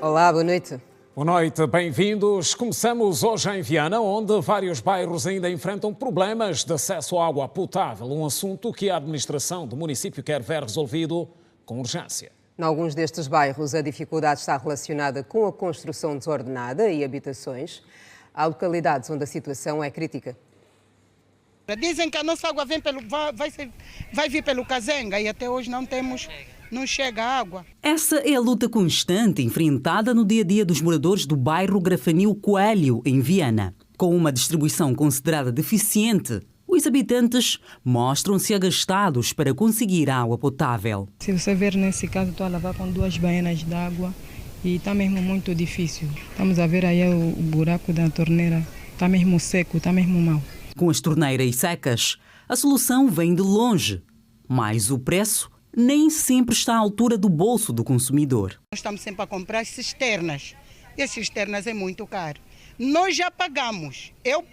Olá, boa noite. Boa noite, bem-vindos. Começamos hoje em Viana, onde vários bairros ainda enfrentam problemas de acesso à água potável, um assunto que a administração do município quer ver resolvido com urgência. Em alguns destes bairros, a dificuldade está relacionada com a construção desordenada e habitações. Há localidades onde a situação é crítica. Dizem que a nossa água vai vir pelo Cazenga e até hoje não chega água. Essa é a luta constante enfrentada no dia-a-dia dos moradores do bairro Grafanil Coelho, em Viana. Com uma distribuição considerada deficiente, os habitantes mostram-se agastados para conseguir água potável. Se você ver nesse caso, estou a lavar com 2 baianas de água e está mesmo muito difícil. Estamos a ver aí o buraco da torneira, está mesmo seco, está mesmo mau. Com as torneiras secas, a solução vem de longe, mas o preço nem sempre está à altura do bolso do consumidor. Nós estamos sempre a comprar cisternas. E as cisternas é muito caro. Nós já pagamos. Eu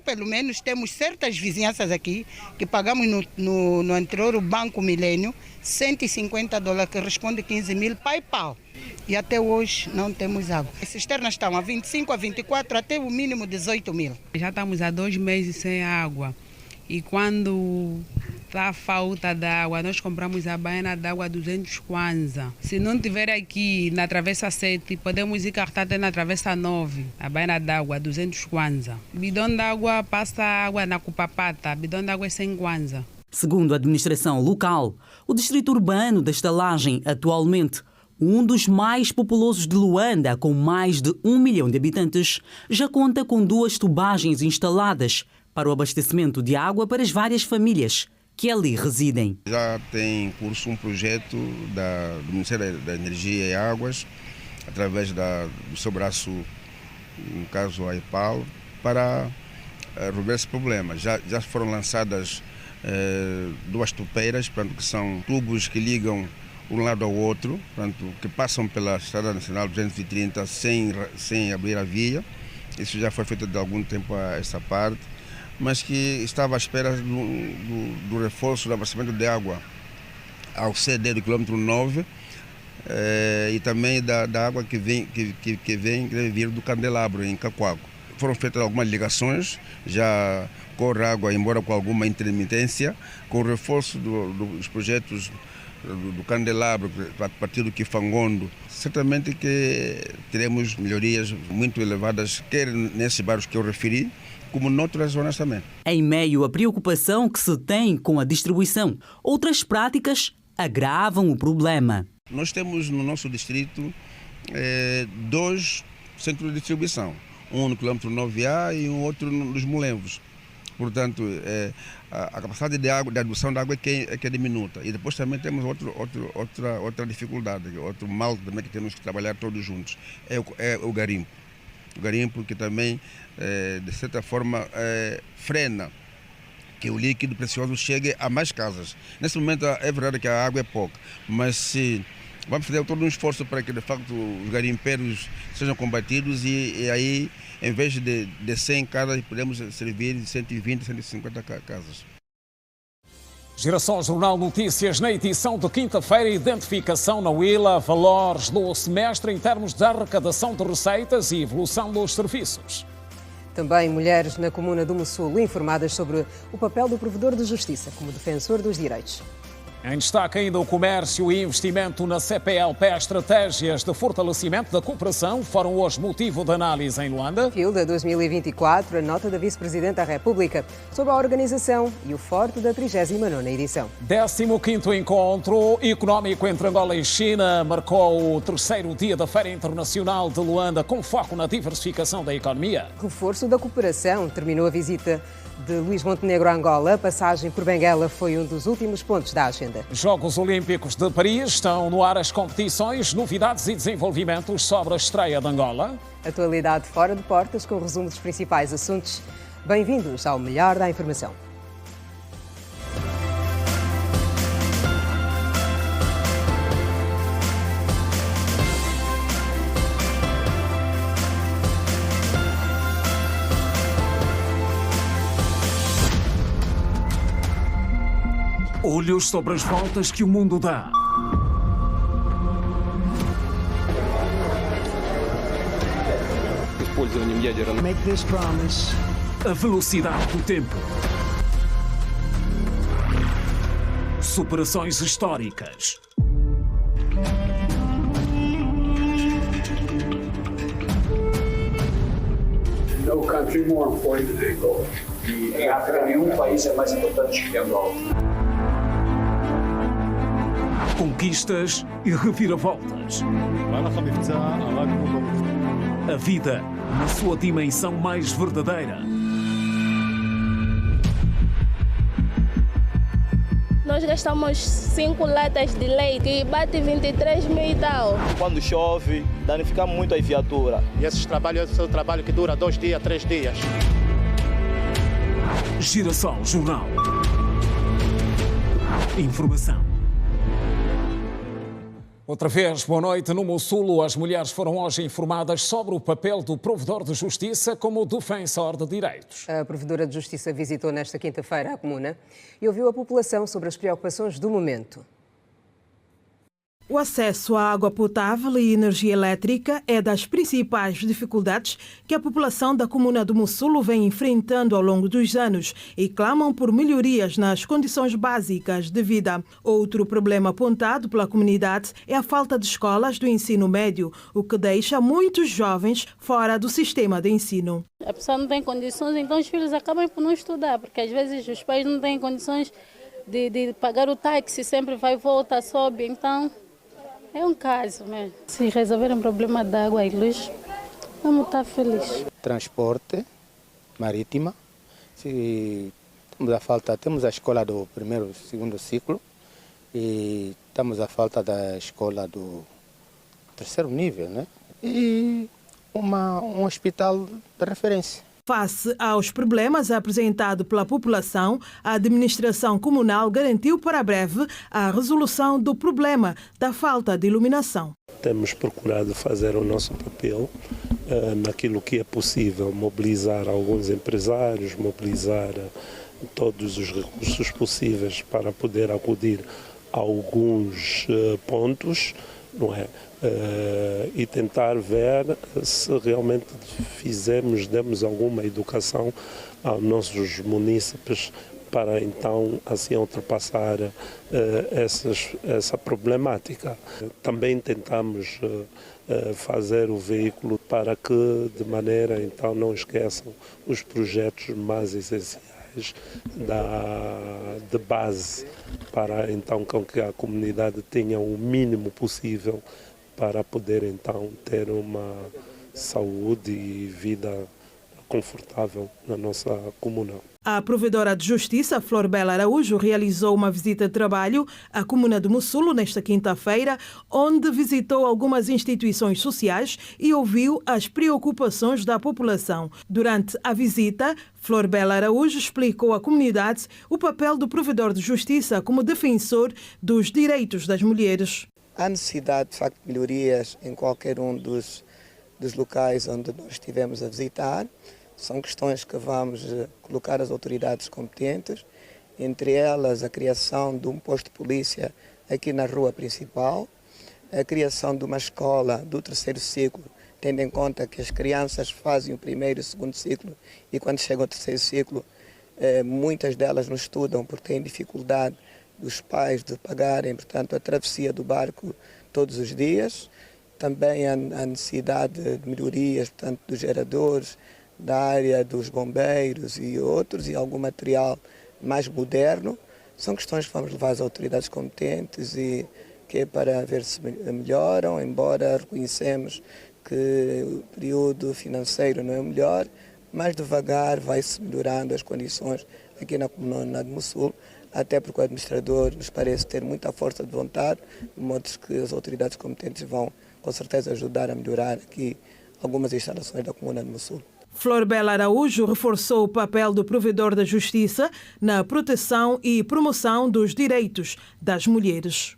pelo menos, temos certas vizinhanças aqui que pagamos no anterior o Banco Milênio $150, que responde 15 mil PayPal. E até hoje não temos água. As cisternas estão a 25, a 24, até o mínimo 18 mil. Já estamos há 2 meses sem água. E quando está falta de água, nós compramos a baiana de água 200 kwanza. Se não tiver aqui na Travessa 7, podemos ir cartar até na Travessa 9, a baiana de água 200 kwanza. Bidão de água passa água na Cupapata, bidão de água é 100 kwanza. Segundo a administração local, o distrito urbano da Estalagem, atualmente um dos mais populosos de Luanda, com mais de 1 milhão de habitantes, já conta com 2 tubagens instaladas para o abastecimento de água para as várias famílias que ali residem. Já tem em curso um projeto do Ministério da Energia e Águas, através do seu braço, no caso a IPAL, para resolver esse problema. Já foram lançadas 2 tupeiras, portanto, que são tubos que ligam um lado ao outro, portanto, que passam pela Estrada Nacional 230 sem abrir a via. Isso já foi feito de algum tempo a essa parte, mas que estava à espera do reforço do abastecimento de água ao CD do quilômetro 9 e também da água que deve vir do Candelabro, em Cacoago. Foram feitas algumas ligações, já corre água, embora com alguma intermitência, com o reforço dos projetos do Candelabro, a partir do Kifangondo. Certamente que teremos melhorias muito elevadas, quer nesses bairros que eu referi, como noutras zonas também. Em meio à preocupação que se tem com a distribuição, outras práticas agravam o problema. Nós temos no nosso distrito 2 centros de distribuição, um no quilômetro 9A e um outro nos Molembos. Portanto, a capacidade de adução de água é que é diminuta. E depois também temos outra dificuldade, outro mal também que temos que trabalhar todos juntos, é o garimpo. O garimpo que também, de certa forma, frena que o líquido precioso chegue a mais casas. Nesse momento é verdade que a água é pouca, mas se vamos fazer todo um esforço para que de facto os garimpeiros sejam combatidos e aí, em vez de 100 casas, podemos servir de 120, 150 casas. Girassol Jornal Notícias, na edição de quinta-feira, identificação na Huila, valores do semestre em termos de arrecadação de receitas e evolução dos serviços. Também mulheres na comuna do Mossul informadas sobre o papel do provedor de justiça como defensor dos direitos. Em destaque ainda o comércio e investimento na CPLP. Estratégias de fortalecimento da cooperação foram hoje motivo de análise em Luanda. FILDA 2024, a nota da Vice-Presidente da República sobre a organização e o forte da 39ª edição. 15º Encontro Económico entre Angola e China marcou o 3º dia da Feira Internacional de Luanda, com foco na diversificação da economia. Reforço da cooperação. Terminou a visita de Luís Montenegro a Angola. A passagem por Benguela foi um dos últimos pontos da agenda. Jogos Olímpicos de Paris, estão no ar as competições, novidades e desenvolvimentos sobre a estreia de Angola. Atualidade fora de portas, com o resumo dos principais assuntos. Bem-vindos ao Melhor da Informação. Olhos sobre as voltas que o mundo dá. Make this promise. A velocidade do tempo. Superações históricas. No country more important than Angola. E em África nenhum país é mais importante que Angola. Conquistas e reviravoltas. A vida na sua dimensão mais verdadeira. Nós gastamos 5 latas de leite e bate 23 mil e tal. Quando chove, danifica muito a viatura. E esse trabalho é o trabalho que dura 2 dias, 3 dias. Girassol Jornal. Informação. Outra vez, boa noite. No Mossulo, as mulheres foram hoje informadas sobre o papel do provedor de justiça como defensor de direitos. A provedora de justiça visitou nesta quinta-feira a comuna e ouviu a população sobre as preocupações do momento. O acesso à água potável e energia elétrica é das principais dificuldades que a população da comuna do Mossulo vem enfrentando ao longo dos anos e clamam por melhorias nas condições básicas de vida. Outro problema apontado pela comunidade é a falta de escolas do ensino médio, o que deixa muitos jovens fora do sistema de ensino. A pessoa não tem condições, então os filhos acabam por não estudar, porque às vezes os pais não têm condições de pagar o táxi, sempre vai e volta, sobe, então... É um caso mesmo. Se resolver um problema de água e luz, vamos estar felizes. Transporte marítimo. Se estamos a falta, temos a escola do primeiro e segundo ciclo e estamos a falta da escola do terceiro nível, né? E um hospital de referência. Face aos problemas apresentados pela população, a administração comunal garantiu para breve a resolução do problema da falta de iluminação. Temos procurado fazer o nosso papel naquilo que é possível, mobilizar alguns empresários, mobilizar todos os recursos possíveis para poder acudir a alguns pontos, não é? E tentar ver se realmente demos alguma educação aos nossos munícipes para então assim ultrapassar essa problemática. Também tentamos fazer o veículo para que de maneira então não esqueçam os projetos mais essenciais de base para então que a comunidade tenha o mínimo possível para poder então ter uma saúde e vida confortável na nossa comuna. A provedora de justiça, Florbela Araújo, realizou uma visita de trabalho à comuna do Mossulo nesta quinta-feira, onde visitou algumas instituições sociais e ouviu as preocupações da população. Durante a visita, Florbela Araújo explicou à comunidade o papel do provedor de justiça como defensor dos direitos das mulheres. Há necessidade, de facto, de melhorias em qualquer um dos locais onde nós estivemos a visitar. São questões que vamos colocar às autoridades competentes, entre elas a criação de um posto de polícia aqui na rua principal, a criação de uma escola do terceiro ciclo, tendo em conta que as crianças fazem o primeiro e o segundo ciclo e quando chegam ao terceiro ciclo, muitas delas não estudam porque têm dificuldade dos pais de pagarem, portanto, a travessia do barco todos os dias. Também a necessidade de melhorias, portanto, dos geradores, da área dos bombeiros e outros, e algum material mais moderno. São questões que vamos levar às autoridades competentes e que é para ver se melhoram, embora reconhecemos que o período financeiro não é o melhor, mas devagar vai-se melhorando as condições aqui na comuna de Mossulo, até porque o administrador nos parece ter muita força de vontade, de modo que as autoridades competentes vão com certeza ajudar a melhorar aqui algumas instalações da comuna de Mossulo. Florbela Araújo reforçou o papel do provedor da justiça na proteção e promoção dos direitos das mulheres.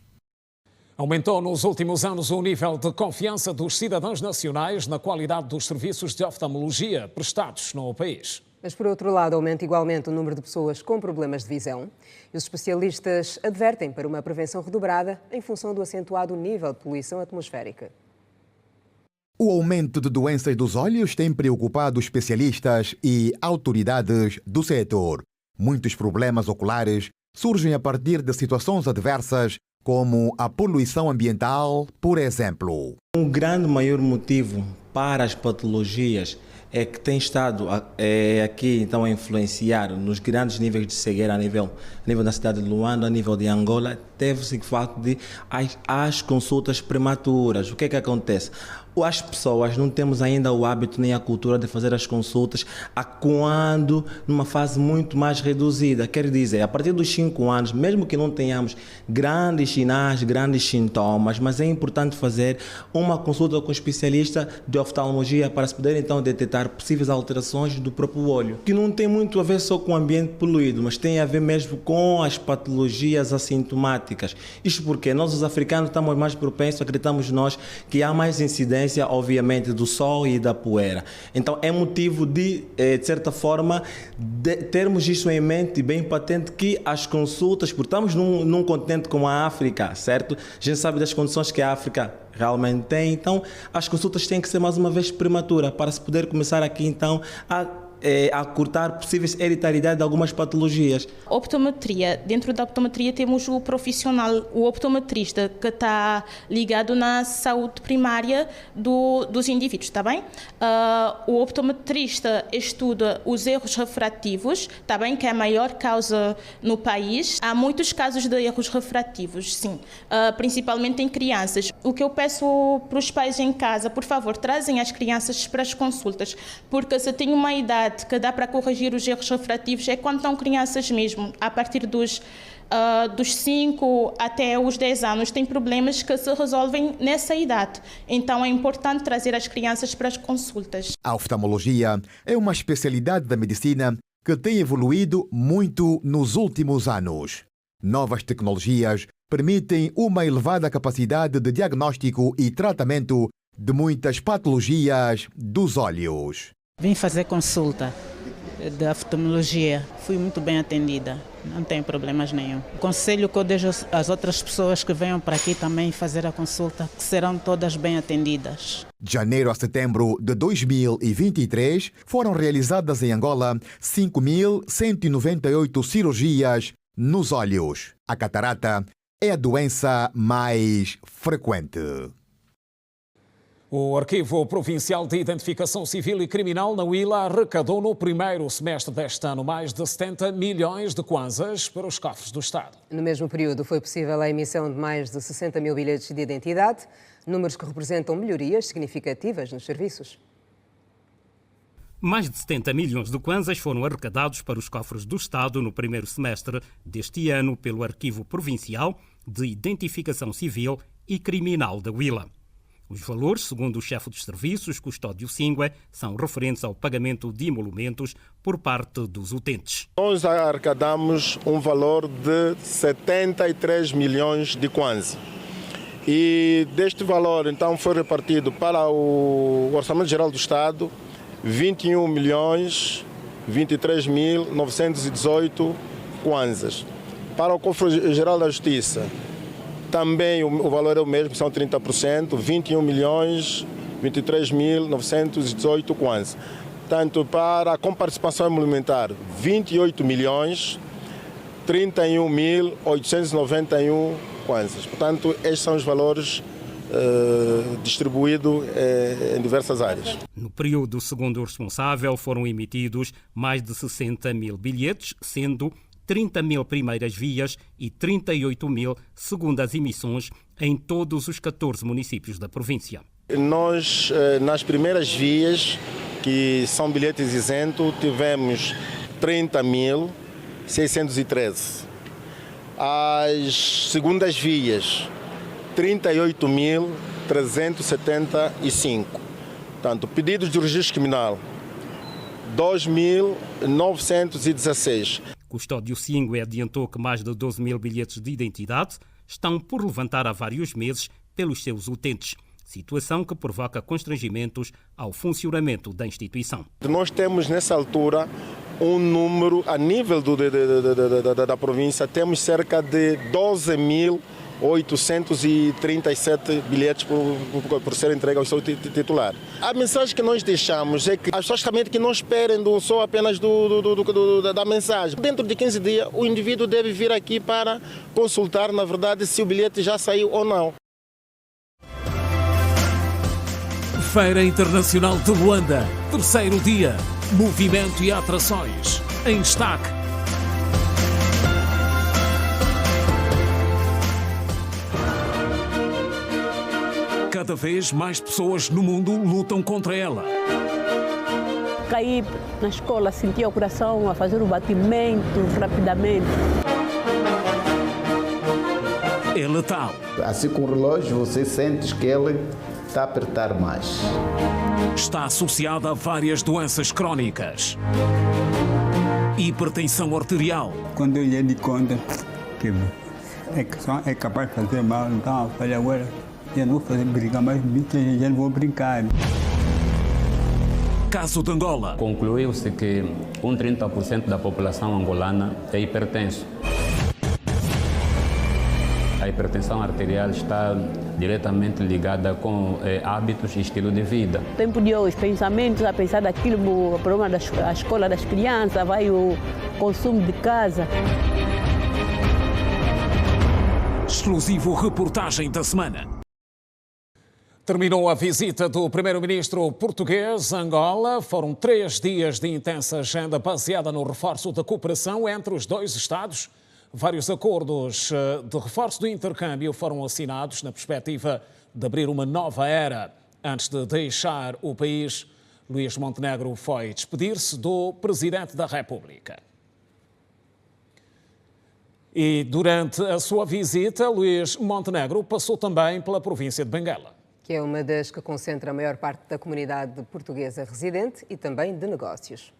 Aumentou nos últimos anos o nível de confiança dos cidadãos nacionais na qualidade dos serviços de oftalmologia prestados no país. Mas, por outro lado, aumenta igualmente o número de pessoas com problemas de visão. E os especialistas advertem para uma prevenção redobrada em função do acentuado nível de poluição atmosférica. O aumento de doenças dos olhos tem preocupado especialistas e autoridades do setor. Muitos problemas oculares surgem a partir de situações adversas, como a poluição ambiental, por exemplo. Um grande maior motivo para as patologias é que tem estado aqui então a influenciar nos grandes níveis de cegueira a nível da cidade de Luanda, a nível de Angola, deve-se ao facto de as consultas prematuras. O que é que acontece? As pessoas não temos ainda o hábito nem a cultura de fazer as consultas quando numa fase muito mais reduzida. Quer dizer, a partir dos 5 anos, mesmo que não tenhamos grandes sinais, grandes sintomas, mas é importante fazer uma consulta com o especialista de oftalmologia para se poder então detectar possíveis alterações do próprio olho, que não tem muito a ver só com o ambiente poluído, mas tem a ver mesmo com as patologias assintomáticas. Isto porque nós, os africanos, estamos mais propensos, acreditamos nós, que há mais incidência, obviamente, do sol e da poeira. Então, é motivo de certa forma, de termos isso em mente bem patente, que as consultas, porque estamos num continente como a África, certo? A gente sabe das condições que a África realmente tem, então as consultas têm que ser mais uma vez prematura para se poder começar aqui então a cortar possíveis hereditariedade de algumas patologias. Optometria. Dentro da optometria temos o profissional, o optometrista, que está ligado na saúde primária dos indivíduos, está bem? O optometrista estuda os erros refrativos, está bem? Que é a maior causa no país. Há muitos casos de erros refrativos, sim, principalmente em crianças. O que eu peço para os pais em casa, por favor, trazem as crianças para as consultas, porque se tem uma idade que dá para corrigir os erros refrativos é quando estão crianças mesmo, a partir dos 5 até os 10 anos, tem problemas que se resolvem nessa idade. Então é importante trazer as crianças para as consultas. A oftalmologia é uma especialidade da medicina que tem evoluído muito nos últimos anos. Novas tecnologias permitem uma elevada capacidade de diagnóstico e tratamento de muitas patologias dos olhos. Vim fazer consulta de oftalmologia. Fui muito bem atendida, não tenho problemas nenhum. O conselho que eu deixo às outras pessoas que venham para aqui também fazer a consulta, que serão todas bem atendidas. De janeiro a setembro de 2023, foram realizadas em Angola 5.198 cirurgias nos olhos. A catarata é a doença mais frequente. O Arquivo Provincial de Identificação Civil e Criminal na Huila arrecadou no primeiro semestre deste ano mais de 70 milhões de kwanzas para os cofres do Estado. No mesmo período foi possível a emissão de mais de 60 mil bilhetes de identidade, números que representam melhorias significativas nos serviços. Mais de 70 milhões de kwanzas foram arrecadados para os cofres do Estado no primeiro semestre deste ano pelo Arquivo Provincial de Identificação Civil e Criminal da Huila. Os valores, segundo o chefe dos serviços, Custódio Singue, são referentes ao pagamento de emolumentos por parte dos utentes. Nós arrecadamos um valor de 73 milhões de kwanza. E deste valor, então, foi repartido para o Orçamento Geral do Estado 21 milhões 23 mil 918 kwanzas. Para o Cofre Geral da Justiça, também o valor é o mesmo, são 30%, 21 milhões 23 mil 918 kwanzas. Tanto para a comparticipação emolumentar, 28 milhões 31 mil 891 kwanzas. Portanto, estes são os valores distribuídos em diversas áreas. No período, segundo o responsável, foram emitidos mais de 60 mil bilhetes, sendo 30 mil primeiras vias e 38 mil segundas emissões em todos os 14 municípios da província. Nós, nas primeiras vias, que são bilhetes isentos, tivemos 30.613. As segundas vias, 38.375. Portanto, pedidos de registro criminal, 2.916. Custódio Singue adiantou que mais de 12 mil bilhetes de identidade estão por levantar há vários meses pelos seus utentes, situação que provoca constrangimentos ao funcionamento da instituição. Nós temos nessa altura um número, a nível da província, temos cerca de 12 mil 837 bilhetes por ser entregue ao seu titular. A mensagem que nós deixamos é que as pessoas realmente que não esperem só apenas da mensagem. Dentro de 15 dias, o indivíduo deve vir aqui para consultar, na verdade, se o bilhete já saiu ou não. Feira Internacional de Luanda, terceiro dia, movimento e atrações, em destaque. Cada vez mais pessoas no mundo lutam contra ela. Caí na escola, senti o coração a fazer o batimento rapidamente. É letal. Assim com o relógio você sente que ele está a apertar mais. Está associada a várias doenças crónicas. Hipertensão arterial. Quando eu lhe di conta que é capaz de fazer mal, então eu falei agora, eu não vou fazer brincar mais, já não vou brincar. Caso de Angola. Concluiu-se que 30% da população angolana é hipertenso. A hipertensão arterial está diretamente ligada com hábitos e estilo de vida. Tempo de hoje, pensamentos a pensar daquilo, o problema da escola das crianças, vai o consumo de casa. Exclusivo reportagem da semana. Terminou a visita do primeiro-ministro português a Angola. Foram 3 dias de intensa agenda baseada no reforço da cooperação entre os dois Estados. Vários acordos de reforço do intercâmbio foram assinados na perspectiva de abrir uma nova era. Antes de deixar o país, Luís Montenegro foi despedir-se do Presidente da República. E durante a sua visita, Luís Montenegro passou também pela província de Benguela, que é uma das que concentra a maior parte da comunidade portuguesa residente e também de negócios.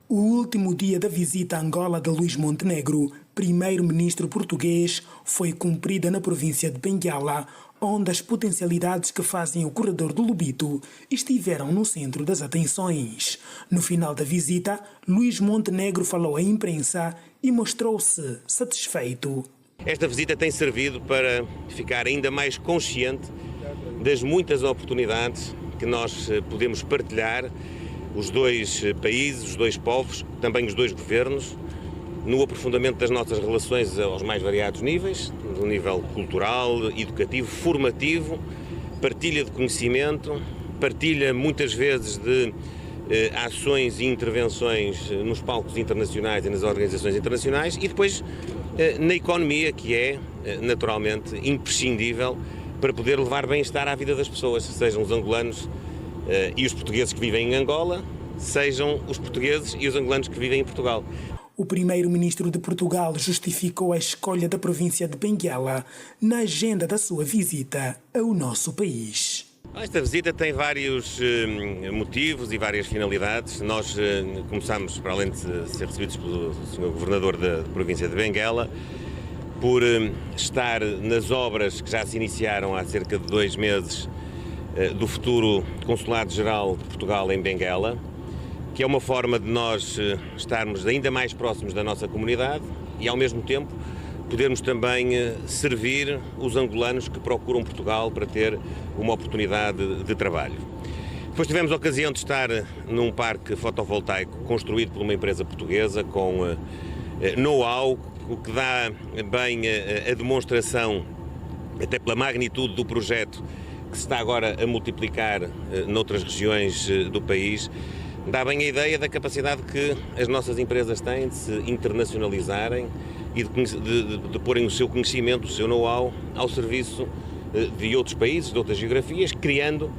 O último dia da visita a Angola de Luís Montenegro, primeiro-ministro português, foi cumprida na província de Benguela, onde as potencialidades que fazem o corredor do Lobito estiveram no centro das atenções. No final da visita, Luís Montenegro falou à imprensa e mostrou-se satisfeito. Esta visita tem servido para ficar ainda mais consciente das muitas oportunidades que nós podemos partilhar, os dois países, os dois povos, também os dois governos, no aprofundamento das nossas relações aos mais variados níveis, no nível cultural, educativo, formativo, partilha de conhecimento, partilha muitas vezes de ações e intervenções nos palcos internacionais e nas organizações internacionais e depois na economia, que é naturalmente imprescindível para poder levar bem-estar à vida das pessoas, sejam os angolanos e os portugueses que vivem em Angola, sejam os portugueses e os angolanos que vivem em Portugal. O primeiro-ministro de Portugal justificou a escolha da província de Benguela na agenda da sua visita ao nosso país. Esta visita tem vários motivos e várias finalidades. Nós começamos, para além de ser recebidos pelo Sr. Governador da província de Benguela, por estar nas obras que já se iniciaram há cerca de 2 meses do futuro Consulado-Geral de Portugal em Benguela, que é uma forma de nós estarmos ainda mais próximos da nossa comunidade e, ao mesmo tempo, podermos também servir os angolanos que procuram Portugal para ter uma oportunidade de trabalho. Depois tivemos a ocasião de estar num parque fotovoltaico construído por uma empresa portuguesa com know-how, o que dá bem a demonstração, até pela magnitude do projeto, que se está agora a multiplicar noutras regiões do país, dá bem a ideia da capacidade que as nossas empresas têm de se internacionalizarem e de porem o seu conhecimento, o seu know-how ao serviço de outros países, de outras geografias, criando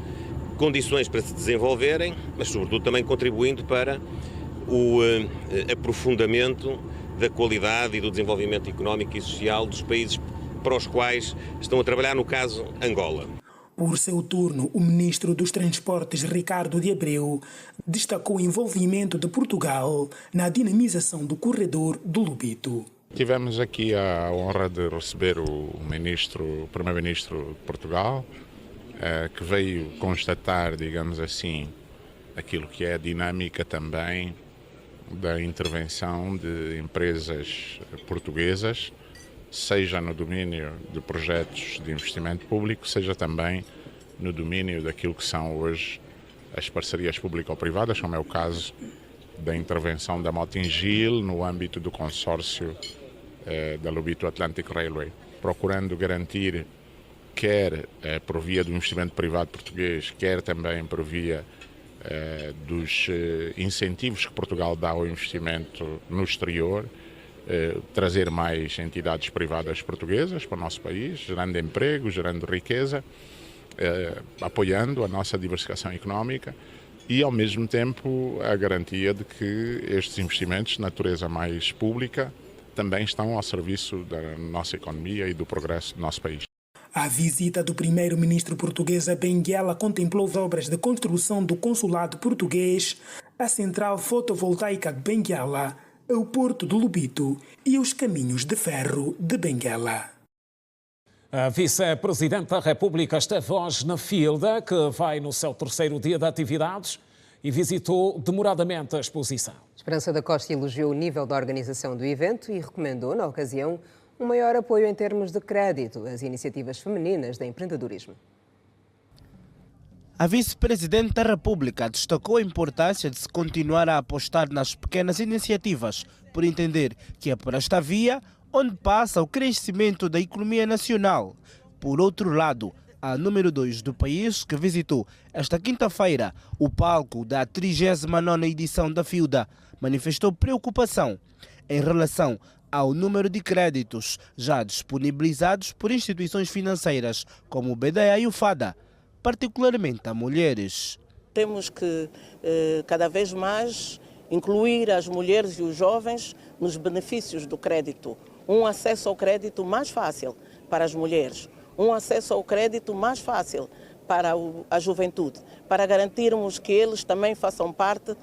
condições para se desenvolverem, mas sobretudo também contribuindo para o aprofundamento da qualidade e do desenvolvimento económico e social dos países para os quais estão a trabalhar, no caso, Angola. Por seu turno, o ministro dos Transportes, Ricardo de Abreu, destacou o envolvimento de Portugal na dinamização do corredor do Lobito. Tivemos aqui a honra de receber o primeiro-ministro de Portugal, que veio constatar, digamos assim, aquilo que é a dinâmica também da intervenção de empresas portuguesas seja no domínio de projetos de investimento público, seja também no domínio daquilo que são hoje as parcerias público-privadas, como é o caso da intervenção da Mota-Engil no âmbito do consórcio da Lobito Atlantic Railway, procurando garantir, quer por via do investimento privado português, quer também por via dos incentivos que Portugal dá ao investimento no exterior, trazer mais entidades privadas portuguesas para o nosso país, gerando emprego, gerando riqueza, apoiando a nossa diversificação económica e, ao mesmo tempo, a garantia de que estes investimentos de natureza mais pública também estão ao serviço da nossa economia e do progresso do nosso país. A visita do primeiro-ministro português a Benguela contemplou as obras de construção do consulado português, a central fotovoltaica de Benguela, o porto do Lobito e os caminhos de ferro de Benguela. A vice-presidente da República esteve hoje na FILDA, que vai no seu terceiro dia de atividades, e visitou demoradamente a exposição. Esperança da Costa elogiou o nível da organização do evento e recomendou, na ocasião, um maior apoio em termos de crédito às iniciativas femininas de empreendedorismo. A vice-presidente da República destacou a importância de se continuar a apostar nas pequenas iniciativas, por entender que é por esta via onde passa o crescimento da economia nacional. Por outro lado, a número 2 do país, que visitou esta quinta-feira o palco da 39ª edição da FILDA, manifestou preocupação em relação ao número de créditos já disponibilizados por instituições financeiras como o BDA e o FADA, particularmente a mulheres. Temos que cada vez mais incluir as mulheres e os jovens nos benefícios do crédito. Um acesso ao crédito mais fácil para as mulheres, um acesso ao crédito mais fácil para a juventude, para garantirmos que eles também façam parte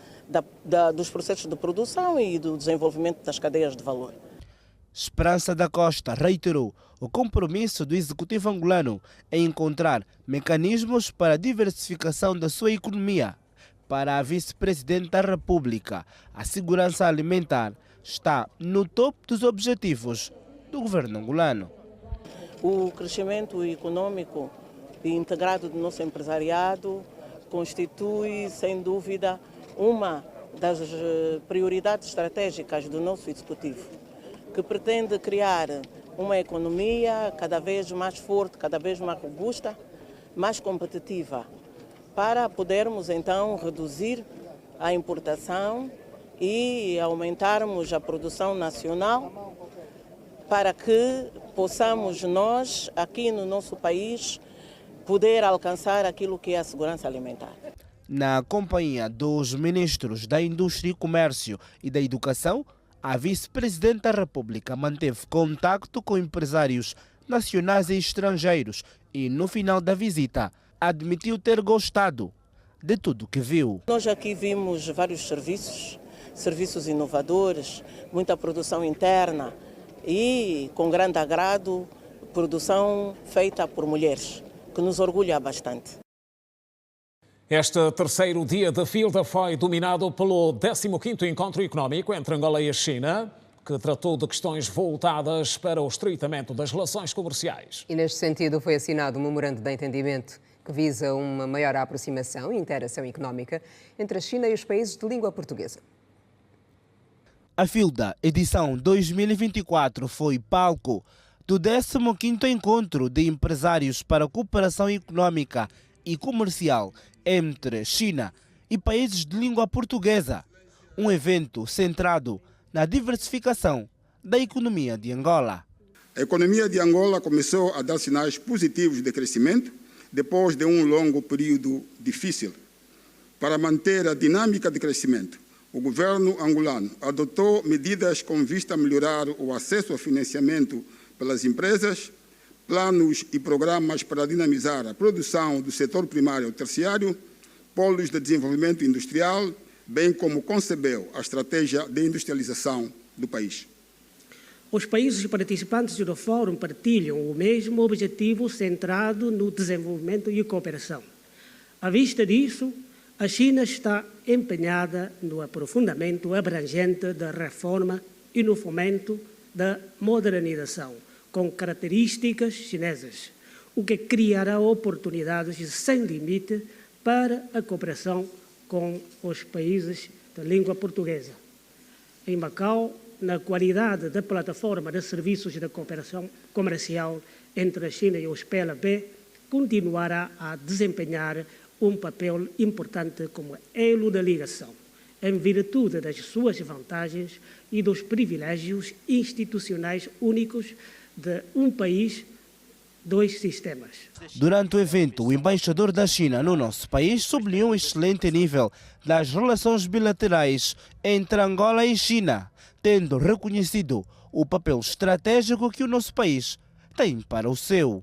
dos processos de produção e do desenvolvimento das cadeias de valor. Esperança da Costa reiterou o compromisso do Executivo angolano em encontrar mecanismos para a diversificação da sua economia. Para a vice-presidente da República, a segurança alimentar está no topo dos objetivos do governo angolano. O crescimento econômico integrado do nosso empresariado constitui, sem dúvida, uma das prioridades estratégicas do nosso Executivo, que pretende criar uma economia cada vez mais forte, cada vez mais robusta, mais competitiva, para podermos então reduzir a importação e aumentarmos a produção nacional, para que possamos nós, aqui no nosso país, poder alcançar aquilo que é a segurança alimentar. Na companhia dos ministros da Indústria e Comércio e da Educação, a vice-presidente da República manteve contacto com empresários nacionais e estrangeiros e, no final da visita, admitiu ter gostado de tudo que viu. Nós aqui vimos vários serviços inovadores, muita produção interna e, com grande agrado, produção feita por mulheres, que nos orgulha bastante. Este terceiro dia da FILDA foi dominado pelo 15º Encontro Económico entre Angola e a China, que tratou de questões voltadas para o estreitamento das relações comerciais. E neste sentido foi assinado um memorando de entendimento que visa uma maior aproximação e interação económica entre a China e os países de língua portuguesa. A FILDA, edição 2024, foi palco do 15º Encontro de Empresários para a Cooperação Económica e Comercial entre China e países de língua portuguesa, um evento centrado na diversificação da economia de Angola. A economia de Angola começou a dar sinais positivos de crescimento depois de um longo período difícil. Para manter a dinâmica de crescimento, o governo angolano adotou medidas com vista a melhorar o acesso ao financiamento pelas empresas, planos e programas para dinamizar a produção do setor primário e terciário, polos de desenvolvimento industrial, bem como concebeu a estratégia de industrialização do país. Os países participantes do Fórum partilham o mesmo objetivo centrado no desenvolvimento e cooperação. À vista disso, a China está empenhada no aprofundamento abrangente da reforma e no fomento da modernização, com características chinesas, o que criará oportunidades sem limite para a cooperação com os países da língua portuguesa. Em Macau, na qualidade da plataforma de serviços de cooperação comercial entre a China e os PLB, continuará a desempenhar um papel importante como elo de ligação, em virtude das suas vantagens e dos privilégios institucionais únicos de um país, dois sistemas. Durante o evento, o embaixador da China no nosso país sublinhou o excelente nível das relações bilaterais entre Angola e China, tendo reconhecido o papel estratégico que o nosso país tem para o seu.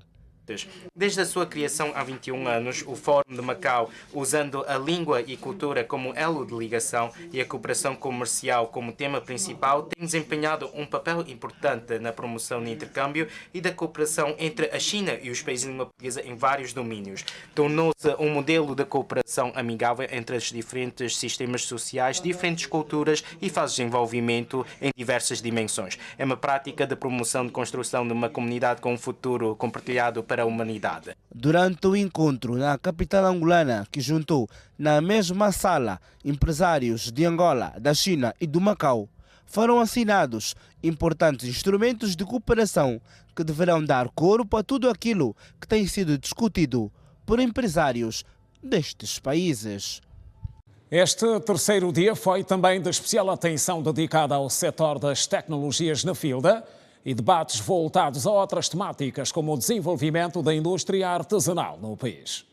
Desde a sua criação há 21 anos, o Fórum de Macau, usando a língua e cultura como elo de ligação e a cooperação comercial como tema principal, tem desempenhado um papel importante na promoção do intercâmbio e da cooperação entre a China e os países de língua portuguesa em vários domínios. Tornou-se um modelo de cooperação amigável entre os diferentes sistemas sociais, diferentes culturas e fases de desenvolvimento em diversas dimensões. É uma prática de promoção de construção de uma comunidade com um futuro compartilhado para a humanidade. Durante o encontro na capital angolana, que juntou na mesma sala empresários de Angola, da China e do Macau, foram assinados importantes instrumentos de cooperação que deverão dar corpo a tudo aquilo que tem sido discutido por empresários destes países. Este terceiro dia foi também de especial atenção dedicada ao setor das tecnologias na FILDA e debates voltados a outras temáticas, como o desenvolvimento da indústria artesanal no país.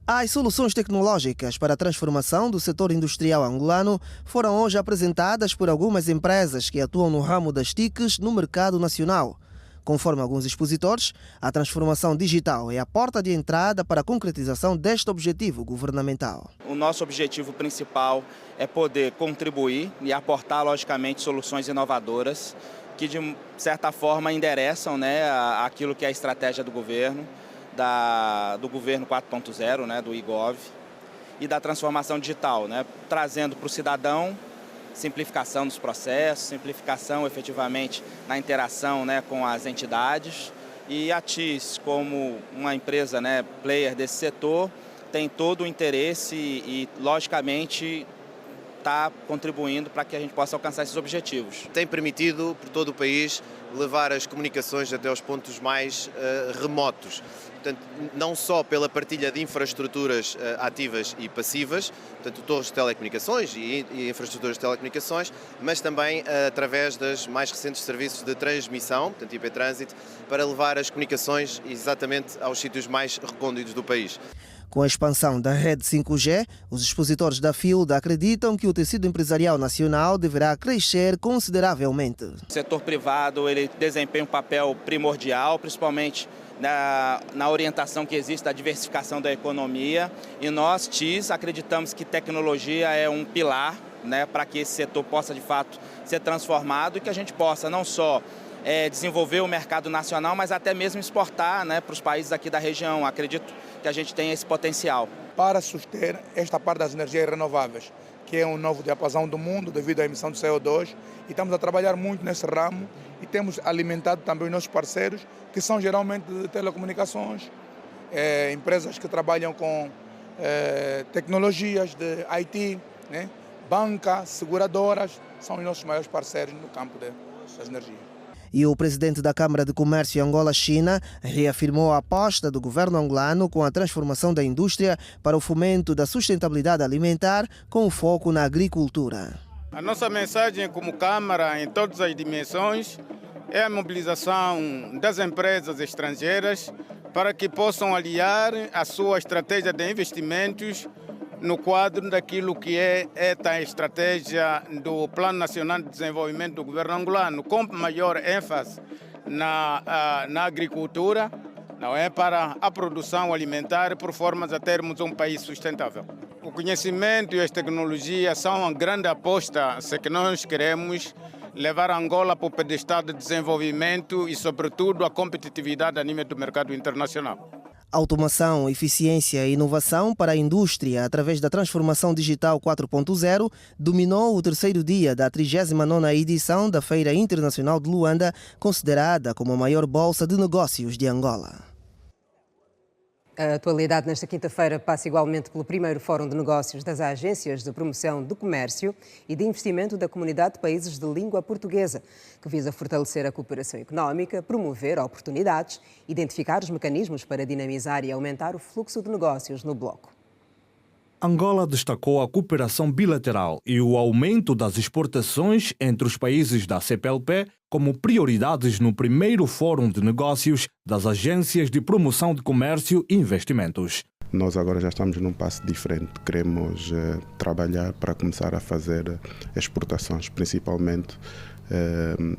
As soluções tecnológicas para a transformação do setor industrial angolano foram hoje apresentadas por algumas empresas que atuam no ramo das TICs no mercado nacional. Conforme alguns expositores, a transformação digital é a porta de entrada para a concretização deste objetivo governamental. O nosso objetivo principal é poder contribuir e aportar, logicamente, soluções inovadoras que, de certa forma, endereçam aquilo que é a estratégia do governo, do governo 4.0, do IGOV, e da transformação digital, trazendo para o cidadão simplificação dos processos, simplificação efetivamente na interação com as entidades. E a TIS, como uma empresa player desse setor, tem todo o interesse e logicamente, está contribuindo para que a gente possa alcançar esses objetivos. Tem permitido, por todo o país, levar as comunicações até aos pontos mais remotos. Portanto, não só pela partilha de infraestruturas ativas e passivas, portanto, torres de telecomunicações e infraestruturas de telecomunicações, mas também através dos mais recentes serviços de transmissão, portanto, IP Transit, para levar as comunicações exatamente aos sítios mais recônditos do país. Com a expansão da rede 5G, os expositores da FILDA acreditam que o tecido empresarial nacional deverá crescer consideravelmente. O setor privado ele desempenha um papel primordial, principalmente na orientação que existe da diversificação da economia. E nós, TIS, acreditamos que tecnologia é um pilar para que esse setor possa, de fato, ser transformado e que a gente possa não só desenvolver o mercado nacional, mas até mesmo exportar para os países aqui da região. Acredito que a gente tem esse potencial. Para suster esta parte das energias renováveis, que é um novo diapasão do mundo devido à emissão de CO2, e estamos a trabalhar muito nesse ramo e temos alimentado também os nossos parceiros, que são geralmente de telecomunicações, empresas que trabalham com tecnologias de IT, banca, seguradoras, são os nossos maiores parceiros no campo das energias. E o presidente da Câmara de Comércio Angola-China reafirmou a aposta do governo angolano com a transformação da indústria para o fomento da sustentabilidade alimentar, com foco na agricultura. A nossa mensagem como Câmara, em todas as dimensões, é a mobilização das empresas estrangeiras para que possam aliar a sua estratégia de investimentos no quadro daquilo que é a estratégia do Plano Nacional de Desenvolvimento do governo angolano, com maior ênfase na agricultura, para a produção alimentar, por formas a termos um país sustentável. O conhecimento e as tecnologias são uma grande aposta se que nós queremos levar a Angola para o pedestal de desenvolvimento e, sobretudo, a competitividade a nível do mercado internacional. Automação, eficiência e inovação para a indústria através da transformação digital 4.0 dominou o terceiro dia da 39ª edição da Feira Internacional de Luanda, considerada como a maior bolsa de negócios de Angola. A atualidade nesta quinta-feira passa igualmente pelo primeiro Fórum de Negócios das Agências de Promoção do Comércio e de Investimento da Comunidade de Países de Língua Portuguesa, que visa fortalecer a cooperação económica, promover oportunidades, identificar os mecanismos para dinamizar e aumentar o fluxo de negócios no bloco. Angola destacou a cooperação bilateral e o aumento das exportações entre os países da CPLP como prioridades no primeiro Fórum de Negócios das Agências de Promoção de Comércio e Investimentos. Nós agora já estamos num passo diferente. Queremos trabalhar para começar a fazer exportações, principalmente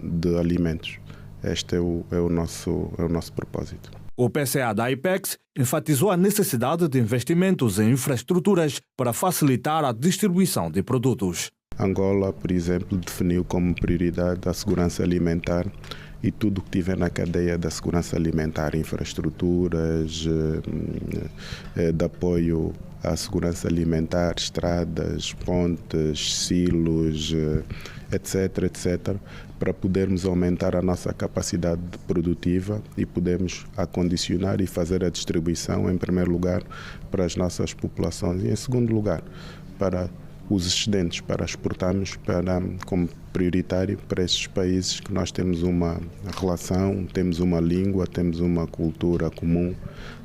de alimentos. Este é o nosso propósito. O PCA da IPEX enfatizou a necessidade de investimentos em infraestruturas para facilitar a distribuição de produtos. Angola, por exemplo, definiu como prioridade a segurança alimentar e tudo o que tiver na cadeia da segurança alimentar, infraestruturas, de apoio à segurança alimentar, estradas, pontes, silos, etc., para podermos aumentar a nossa capacidade produtiva e podermos acondicionar e fazer a distribuição, em primeiro lugar, para as nossas populações e, em segundo lugar, para os excedentes, para exportarmos como prioritário para estes países que nós temos uma relação, temos uma língua, temos uma cultura comum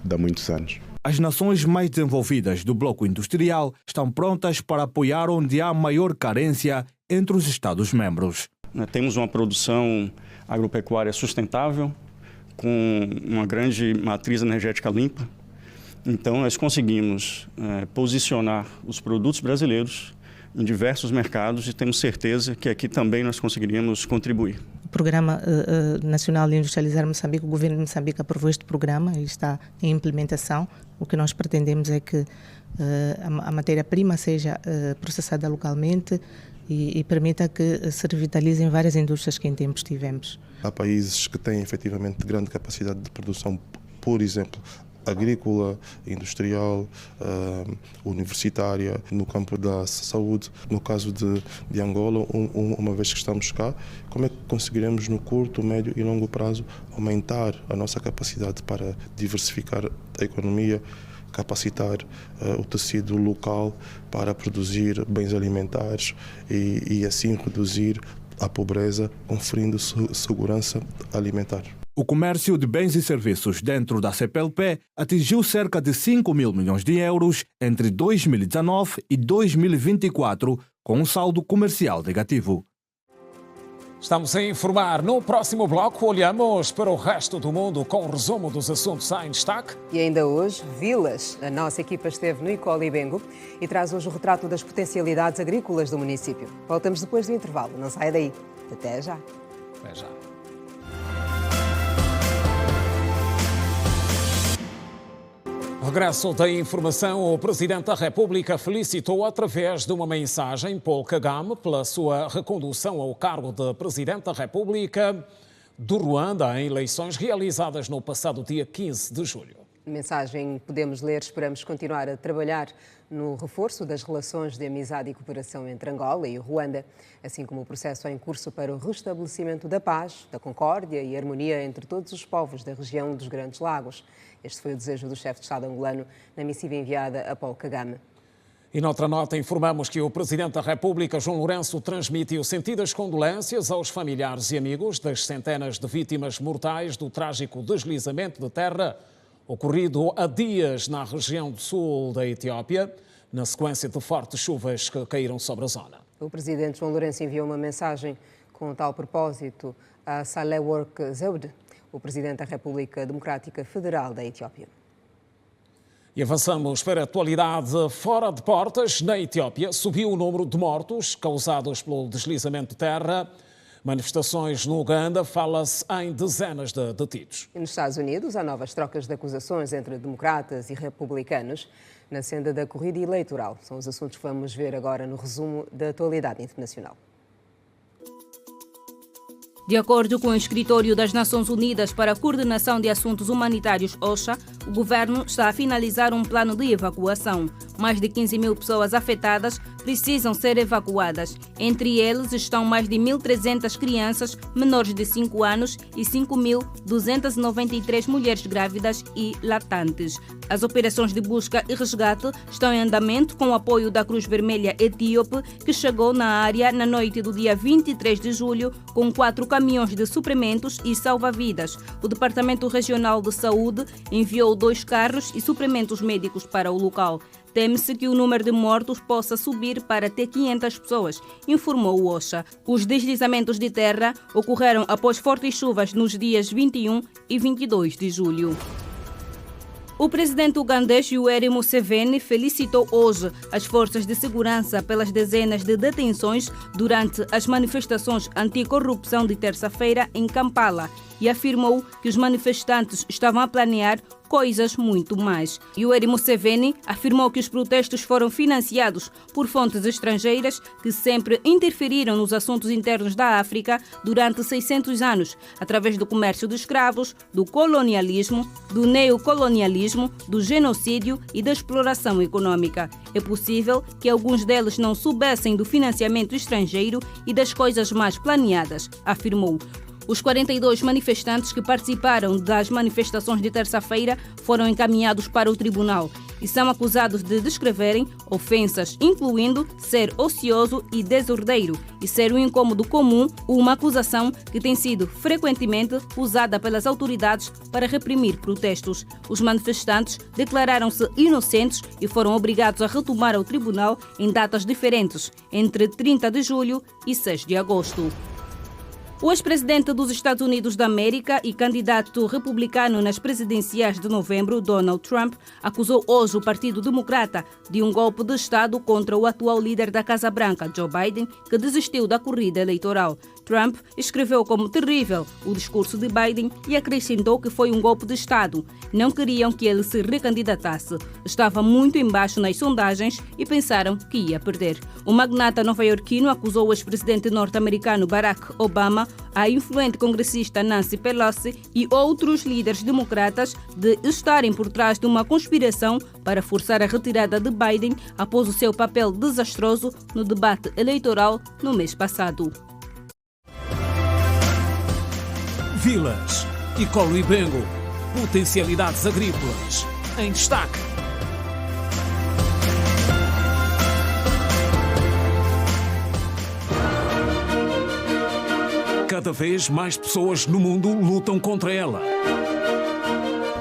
de há muitos anos. As nações mais desenvolvidas do bloco industrial estão prontas para apoiar onde há maior carência entre os Estados-membros. Temos uma produção agropecuária sustentável, com uma grande matriz energética limpa. Então, nós conseguimos posicionar os produtos brasileiros em diversos mercados e temos certeza que aqui também nós conseguiríamos contribuir. O Programa Nacional de Industrializar Moçambique, o governo de Moçambique aprovou este programa e está em implementação. O que nós pretendemos é que a matéria-prima seja processada localmente e permita que se revitalizem várias indústrias que em tempos tivemos. Há países que têm efetivamente grande capacidade de produção, por exemplo, agrícola, industrial, universitária, no campo da saúde. No caso de Angola, uma vez que estamos cá, como é que conseguiremos no curto, médio e longo prazo aumentar a nossa capacidade para diversificar a economia, capacitar o tecido local para produzir bens alimentares e assim reduzir a pobreza, conferindo segurança alimentar. O comércio de bens e serviços dentro da CPLP atingiu cerca de 5 mil milhões de euros entre 2019 e 2024, com um saldo comercial negativo. Estamos a informar. No próximo bloco, olhamos para o resto do mundo com o resumo dos assuntos em destaque. E ainda hoje, Vilas. A nossa equipa esteve no Icolibengo e traz hoje o retrato das potencialidades agrícolas do município. Voltamos depois do intervalo. Não saia daí. Até já. Até já. Regresso da informação, o Presidente da República felicitou através de uma mensagem Paul Kagame pela sua recondução ao cargo de Presidente da República do Ruanda em eleições realizadas no passado dia 15 de julho. Mensagem podemos ler, esperamos continuar a trabalhar no reforço das relações de amizade e cooperação entre Angola e Ruanda, assim como o processo em curso para o restabelecimento da paz, da concórdia e harmonia entre todos os povos da região dos Grandes Lagos. Este foi o desejo do chefe de Estado angolano na missiva enviada a Paul Kagame. E noutra nota, informamos que o Presidente da República, João Lourenço, transmitiu sentidas condolências aos familiares e amigos das centenas de vítimas mortais do trágico deslizamento de terra ocorrido há dias na região do sul da Etiópia, na sequência de fortes chuvas que caíram sobre a zona. O Presidente João Lourenço enviou uma mensagem com tal propósito a Sahle-Work Zewde, o Presidente da República Democrática Federal da Etiópia. E avançamos para a atualidade fora de portas. Na Etiópia subiu o número de mortos causados pelo deslizamento de terra. Manifestações no Uganda, fala-se em dezenas de detidos. E nos Estados Unidos há novas trocas de acusações entre democratas e republicanos na senda da corrida eleitoral. São os assuntos que vamos ver agora no resumo da atualidade internacional. De acordo com o Escritório das Nações Unidas para a Coordenação de Assuntos Humanitários, OCHA, o governo está a finalizar um plano de evacuação. Mais de 15 mil pessoas afetadas precisam ser evacuadas. Entre eles estão mais de 1.300 crianças menores de 5 anos e 5.293 mulheres grávidas e latantes. As operações de busca e resgate estão em andamento com o apoio da Cruz Vermelha Etíope, que chegou na área na noite do dia 23 de julho com 4 caminhões de suprimentos e salva-vidas. O Departamento Regional de Saúde enviou 2 carros e suprimentos médicos para o local. Teme-se que o número de mortos possa subir para até 500 pessoas, informou o OCHA. Os deslizamentos de terra ocorreram após fortes chuvas nos dias 21 e 22 de julho. O presidente ugandês Yoweri Museveni felicitou hoje as forças de segurança pelas dezenas de detenções durante as manifestações anticorrupção de terça-feira em Kampala e afirmou que os manifestantes estavam a planear coisas muito mais. Yoweri Museveni afirmou que os protestos foram financiados por fontes estrangeiras que sempre interferiram nos assuntos internos da África durante 600 anos, através do comércio de escravos, do colonialismo, do neocolonialismo, do genocídio e da exploração econômica. É possível que alguns deles não soubessem do financiamento estrangeiro e das coisas mais planeadas, afirmou. Os 42 manifestantes que participaram das manifestações de terça-feira foram encaminhados para o tribunal e são acusados de descreverem ofensas, incluindo ser ocioso e desordeiro e ser um incômodo comum, uma acusação que tem sido frequentemente usada pelas autoridades para reprimir protestos. Os manifestantes declararam-se inocentes e foram obrigados a retomar ao tribunal em datas diferentes, entre 30 de julho e 6 de agosto. O ex-presidente dos Estados Unidos da América e candidato republicano nas presidenciais de novembro, Donald Trump, acusou hoje o Partido Democrata de um golpe de Estado contra o atual líder da Casa Branca, Joe Biden, que desistiu da corrida eleitoral. Trump escreveu como terrível o discurso de Biden e acrescentou que foi um golpe de Estado. Não queriam que ele se recandidatasse. Estava muito embaixo nas sondagens e pensaram que ia perder. O magnata nova-iorquino acusou o ex-presidente norte-americano Barack Obama, a influente congressista Nancy Pelosi e outros líderes democratas de estarem por trás de uma conspiração para forçar a retirada de Biden após o seu papel desastroso no debate eleitoral no mês passado. Vilas e Colo Ibengo, potencialidades agrícolas em destaque. Cada vez mais pessoas no mundo lutam contra ela.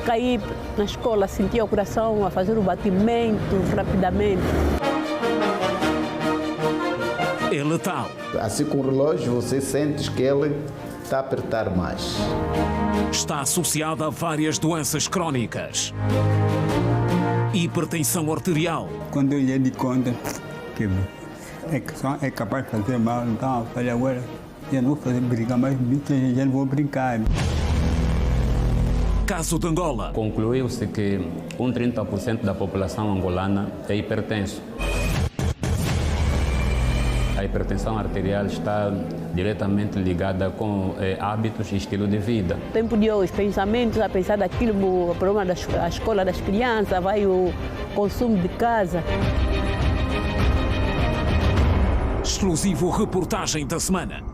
Caí na escola, senti o coração a fazer o batimento rapidamente. É letal. Assim com o relógio você sente que ele está a apertar mais. Está associada a várias doenças crónicas. Hipertensão arterial. Quando eu ia de conta que é capaz de fazer mal, então eu falei agora, eu não vou brincar mais, eu não vou brincar. Caso de Angola. Concluiu-se que 30% da população angolana é hipertenso. A hipertensão arterial está diretamente ligada com hábitos e estilo de vida. Tempo de hoje, pensamentos a pensar daquilo, o problema da escola das crianças, vai o consumo de casa. Exclusivo reportagem da semana.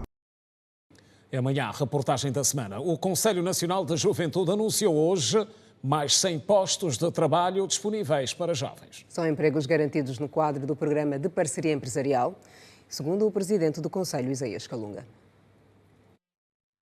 É amanhã a reportagem da semana. O Conselho Nacional da Juventude anunciou hoje mais 100 postos de trabalho disponíveis para jovens. São empregos garantidos no quadro do Programa de Parceria Empresarial, segundo o presidente do Conselho, Isaías Calunga.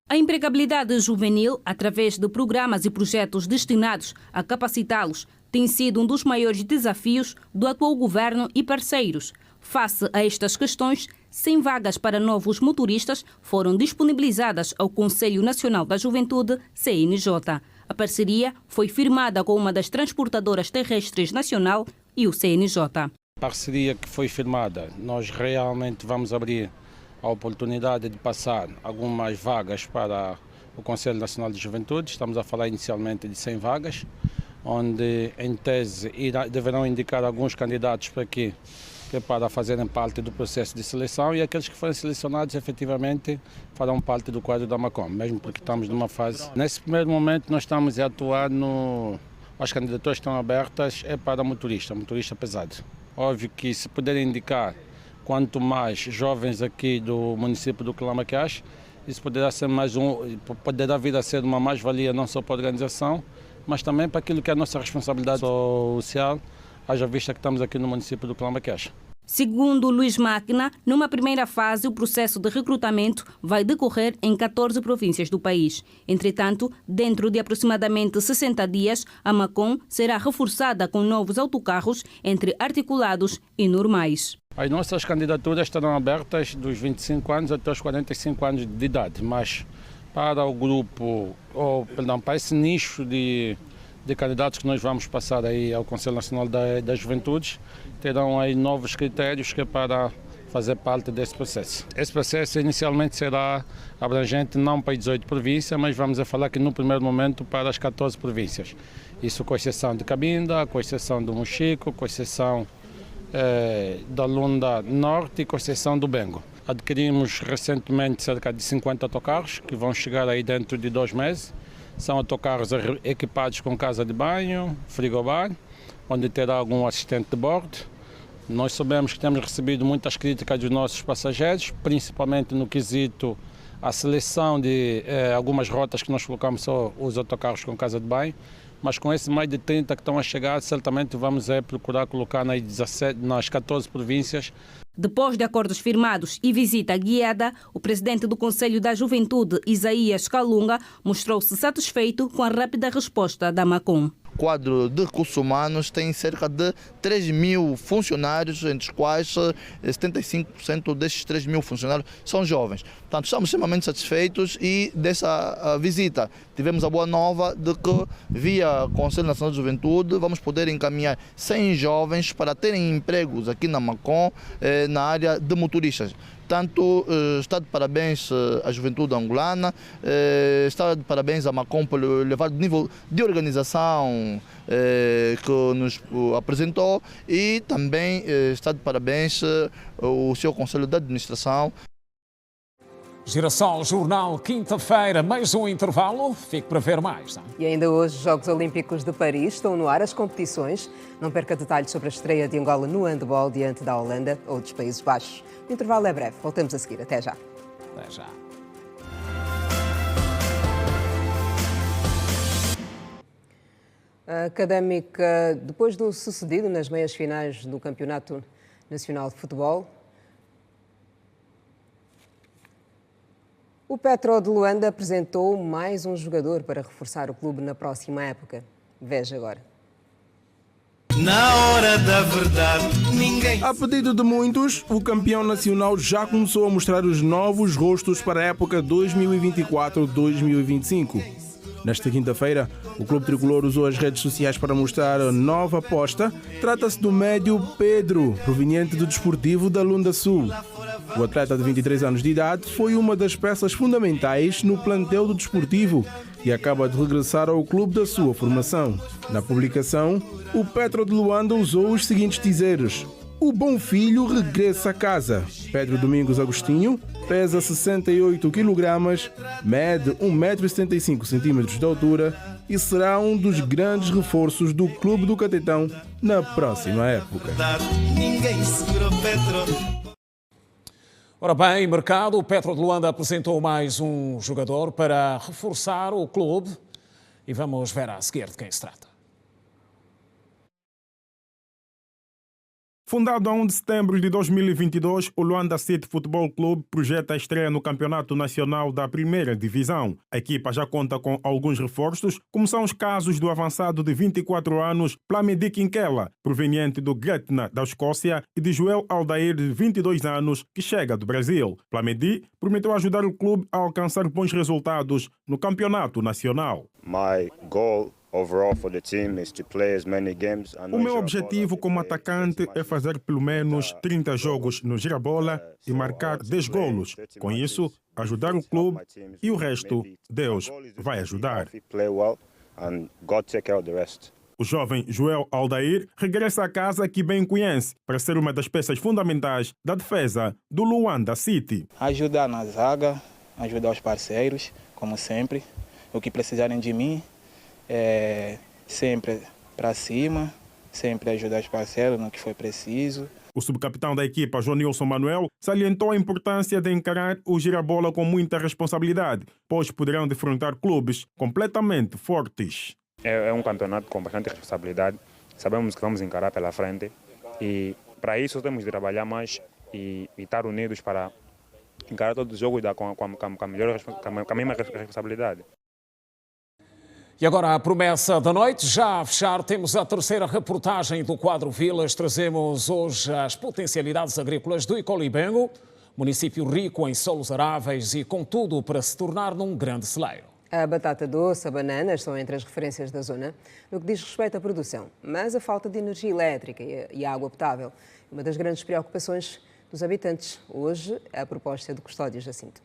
A empregabilidade juvenil, através de programas e projetos destinados a capacitá-los, tem sido um dos maiores desafios do atual governo e parceiros. Face a estas questões, 100 vagas para novos motoristas foram disponibilizadas ao Conselho Nacional da Juventude, CNJ. A parceria foi firmada com uma das transportadoras terrestres nacional e o CNJ. A parceria que foi firmada, nós realmente vamos abrir a oportunidade de passar algumas vagas para o Conselho Nacional de Juventude. Estamos a falar inicialmente de 100 vagas, onde em tese deverão indicar alguns candidatos para que que é para fazerem parte do processo de seleção, e aqueles que forem selecionados efetivamente farão parte do quadro da Macom, mesmo porque estamos numa fase. Nesse primeiro momento nós estamos a atuar as candidaturas estão abertas para motorista pesado. Óbvio que se puderem indicar quanto mais jovens aqui do município do Calamaquás, isso poderá ser poderá vir a ser uma mais-valia não só para a organização, mas também para aquilo que é a nossa responsabilidade social, haja vista que estamos aqui no município do Calamaquás. Segundo Luís Máquina, numa primeira fase, o processo de recrutamento vai decorrer em 14 províncias do país. Entretanto, dentro de aproximadamente 60 dias, a Macom será reforçada com novos autocarros entre articulados e normais. As nossas candidaturas estarão abertas dos 25 anos até os 45 anos de idade, mas para o grupo, para esse nicho de candidatos que nós vamos passar aí ao Conselho Nacional das Juventudes, terão aí novos critérios que é para fazer parte desse processo. Esse processo inicialmente será abrangente não para 18 províncias, mas vamos a falar que no primeiro momento para as 14 províncias. Isso com exceção de Cabinda, com exceção do Mochico, com exceção da Lunda Norte e com exceção do Bengo. Adquirimos recentemente cerca de 50 autocarros que vão chegar aí dentro de 2 meses. São autocarros equipados com casa de banho, frigobar, onde terá algum assistente de bordo. Nós sabemos que temos recebido muitas críticas dos nossos passageiros, principalmente no quesito a seleção de algumas rotas que nós colocamos só os autocarros com casa de banho, mas com esses mais de 30 que estão a chegar, certamente vamos procurar colocar nas 14 províncias. Depois de acordos firmados e visita guiada, o presidente do Conselho da Juventude, Isaías Calunga, mostrou-se satisfeito com a rápida resposta da Macom. O quadro de recursos humanos tem cerca de 3 mil funcionários, entre os quais 75% desses 3 mil funcionários são jovens. Portanto, estamos extremamente satisfeitos e dessa visita tivemos a boa nova de que, via Conselho Nacional de Juventude, vamos poder encaminhar 100 jovens para terem empregos aqui na Macom, na área de motoristas. Portanto, está de parabéns à juventude angolana, está de parabéns à Macom pelo elevado nível de organização que nos apresentou e também está de parabéns o seu Conselho de Administração. Girassol Jornal, quinta-feira, mais um intervalo. Fique para ver mais. Não? E ainda hoje, os Jogos Olímpicos de Paris estão no ar as competições. Não perca detalhes sobre a estreia de Angola no handball diante da Holanda ou dos Países Baixos. O intervalo é breve. Voltamos a seguir. Até já. Até já. A Académica, depois do sucedido nas meias finais do Campeonato Nacional de Futebol, o Petro de Luanda apresentou mais um jogador para reforçar o clube na próxima época. Veja agora. Na hora da verdade, ninguém... A pedido de muitos, o campeão nacional já começou a mostrar os novos rostos para a época 2024-2025. Nesta quinta-feira, o clube tricolor usou as redes sociais para mostrar a nova aposta. Trata-se do médio Pedro, proveniente do Desportivo da Lunda Sul. O atleta de 23 anos de idade foi uma das peças fundamentais no plantel do Desportivo e acaba de regressar ao clube da sua formação. Na publicação, o Petro de Luanda usou os seguintes dizeres: o bom filho regressa a casa. Pedro Domingos Agostinho pesa 68 kg, mede 1,75 m de altura e será um dos grandes reforços do Clube do Catetão na próxima época. Ninguém segura o Petro. Ora bem, mercado, o Petro de Luanda apresentou mais um jogador para reforçar o clube e vamos ver a seguir de quem se trata. Fundado a 1 de setembro de 2022, o Luanda City Futebol Clube projeta a estreia no Campeonato Nacional da Primeira Divisão. A equipa já conta com alguns reforços, como são os casos do avançado de 24 anos, Plamedi Kinkela, proveniente do Gretna, da Escócia, e de Joel Aldair, de 22 anos, que chega do Brasil. Plamedi prometeu ajudar o clube a alcançar bons resultados no Campeonato Nacional. O meu objetivo como atacante é fazer pelo menos 30 jogos no Girabola e marcar 10 golos. Com isso, ajudar o clube e o resto, Deus vai ajudar. O jovem Joel Aldair regressa à casa que bem conhece para ser uma das peças fundamentais da defesa do Luanda City. Ajudar na zaga, ajudar os parceiros, como sempre. O que precisarem de mim, sempre para cima, sempre ajudar os parceiros no que for preciso. O subcapitão da equipa, Jonilson Manuel, salientou a importância de encarar o girabola com muita responsabilidade, pois poderão defrontar clubes completamente fortes. É um campeonato com bastante responsabilidade, sabemos que vamos encarar pela frente e para isso temos de trabalhar mais e estar unidos para encarar todo o jogo e dar com a mesma responsabilidade. E agora a promessa da noite, já a fechar, temos a terceira reportagem do quadro Vilas. Trazemos hoje as potencialidades agrícolas do Icolibengo, município rico em solos aráveis e com tudo para se tornar num grande celeiro. A batata doce, a banana estão entre as referências da zona no que diz respeito à produção, mas a falta de energia elétrica e água potável é uma das grandes preocupações dos habitantes. Hoje, a proposta é do Custódio Jacinto.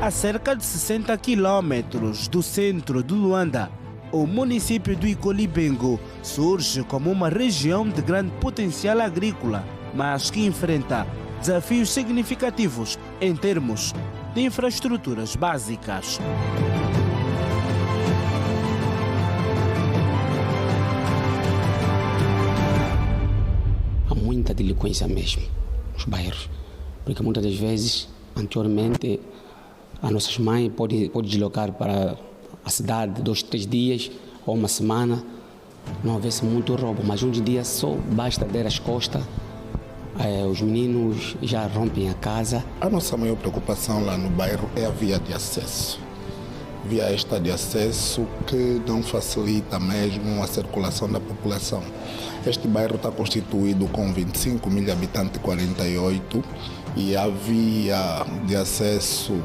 A cerca de 60 quilômetros do centro de Luanda, o município do Icolibengo surge como uma região de grande potencial agrícola, mas que enfrenta desafios significativos em termos de infraestruturas básicas. Há muita delinquência mesmo nos bairros, porque muitas das vezes, anteriormente, as nossas mães podem deslocar para a cidade 2, 3 dias ou uma semana, não houvesse muito roubo, mas hoje em dia só basta dar as costas, os meninos já rompem a casa. A nossa maior preocupação lá no bairro é a via de acesso. Via esta de acesso que não facilita mesmo a circulação da população. Este bairro está constituído com 25 mil habitantes, 48, e a via de acesso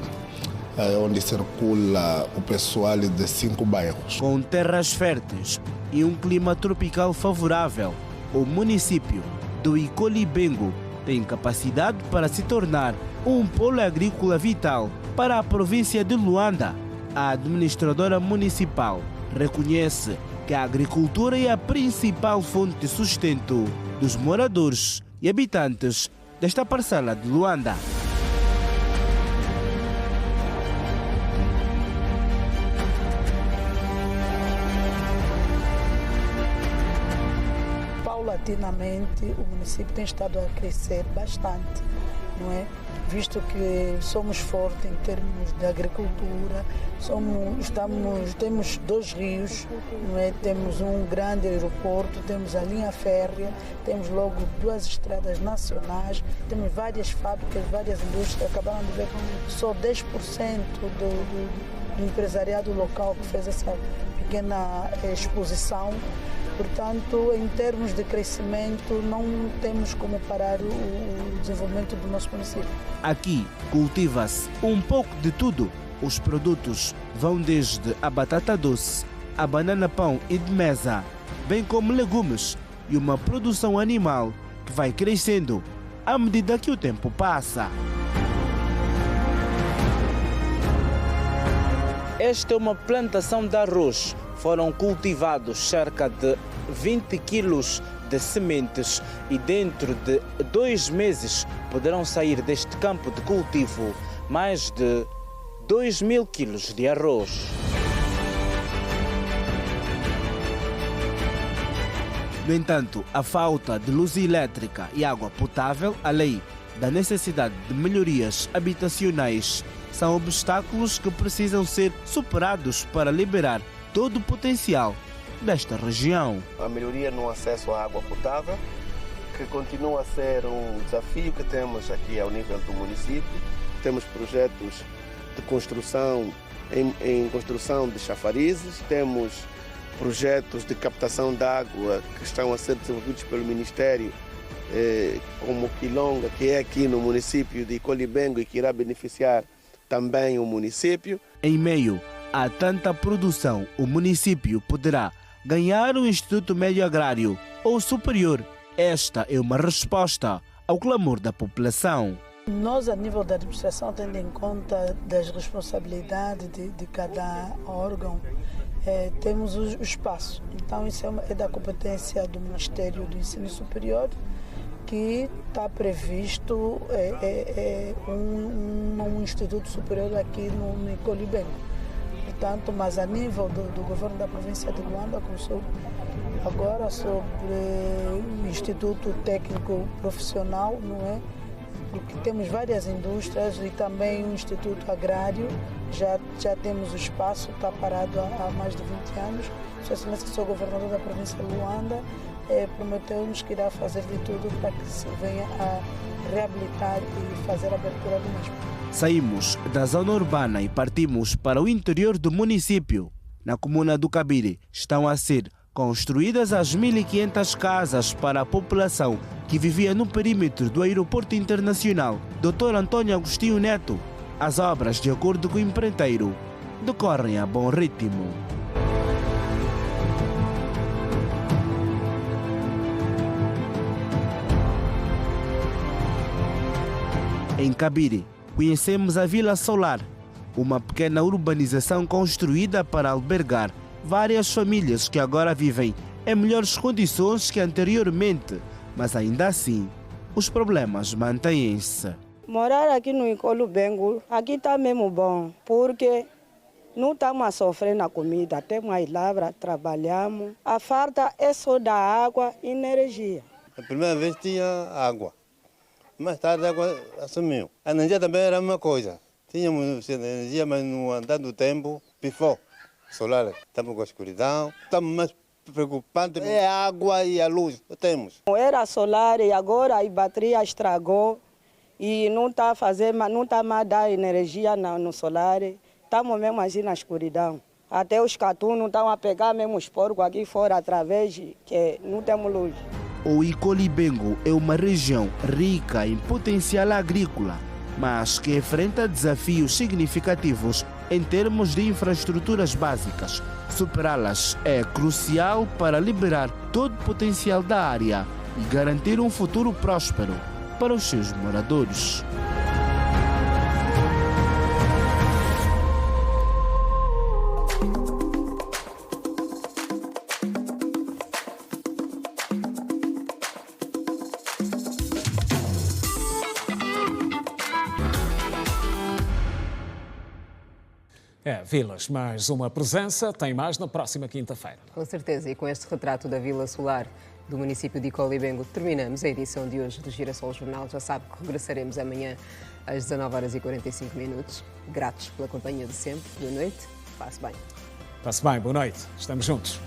onde circula o pessoal de 5 bairros. Com terras férteis e um clima tropical favorável, o município do Icolibengo tem capacidade para se tornar um polo agrícola vital para a província de Luanda. A administradora municipal reconhece que a agricultura é a principal fonte de sustento dos moradores e habitantes desta parcela de Luanda. Paulatinamente, o município tem estado a crescer bastante, não é? Visto que somos fortes em termos de agricultura, temos 2 rios, não é? Temos um grande aeroporto, temos a linha férrea, temos logo 2 estradas nacionais, temos várias fábricas, várias indústrias. Acabaram de ver só 10% do empresariado local que fez essa pequena exposição. Portanto, em termos de crescimento, não temos como parar o desenvolvimento do nosso município. Aqui cultiva-se um pouco de tudo. Os produtos vão desde a batata doce, a banana pão e de mesa, bem como legumes e uma produção animal que vai crescendo à medida que o tempo passa. Esta é uma plantação de arroz. Foram cultivados cerca de 20 quilos de sementes e dentro de 2 meses poderão sair deste campo de cultivo mais de 2.000 quilos de arroz. No entanto, a falta de luz elétrica e água potável, além da necessidade de melhorias habitacionais, são obstáculos que precisam ser superados para liberar todo o potencial desta região. A melhoria no acesso à água potável, que continua a ser um desafio que temos aqui ao nível do município. Temos projetos de construção, em construção de chafarizes, temos projetos de captação de água que estão a ser desenvolvidos pelo Ministério como Quilonga, que é aqui no município de Icolibengo e que irá beneficiar também o município. Em meio a tanta produção, o município poderá ganhar um Instituto Médio Agrário ou superior. Esta é uma resposta ao clamor da população. Nós, a nível da administração, tendo em conta das responsabilidades de cada órgão, temos o espaço. Então, isso é da competência do Ministério do Ensino Superior, que está previsto um Instituto Superior aqui no Icolibengo. Portanto, mas a nível do governo da província de Luanda, começou agora sobre o Instituto Técnico Profissional, não é? Porque temos várias indústrias e também o Instituto Agrário, já temos o espaço, está parado há mais de 20 anos. Sua Excelência, que sou governador da província de Luanda, prometeu-nos que irá fazer de tudo para que se venha a reabilitar e fazer a abertura do mesmo. Saímos da zona urbana e partimos para o interior do município. Na comuna do Cabire estão a ser construídas as 1.500 casas para a população que vivia no perímetro do Aeroporto Internacional Dr. Antônio Agostinho Neto. As obras, de acordo com o empreiteiro, decorrem a bom ritmo. Em Cabire, conhecemos a Vila Solar, uma pequena urbanização construída para albergar várias famílias que agora vivem em melhores condições que anteriormente, mas ainda assim, os problemas mantêm-se. Morar aqui no Icolibengo, aqui está mesmo bom, porque não estamos a sofrer na comida, temos as lavras, trabalhamos. A falta é só da água e energia. A primeira vez tinha água, mais tarde a água assumiu. A energia também era a mesma coisa, tínhamos energia, mas no andar do tempo pifou. Solar, estamos com a escuridão, estamos mais preocupantes, é a água e a luz, temos. Era solar e agora a bateria estragou e não está mais a dar energia no solar, estamos mesmo assim na escuridão. Até os catunos estão a pegar mesmo os porcos aqui fora através que não temos luz. O Icolibengo é uma região rica em potencial agrícola, mas que enfrenta desafios significativos em termos de infraestruturas básicas. Superá-las é crucial para liberar todo o potencial da área e garantir um futuro próspero para os seus moradores. Vilas, mais uma presença, tem mais na próxima quinta-feira. Com certeza, e com este retrato da Vila Solar do município de Icolibengo, terminamos a edição de hoje do Girassol Jornal. Já sabe que regressaremos amanhã às 19h45. Gratos pela companhia de sempre. Boa noite, passe bem. Passe bem, boa noite. Estamos juntos.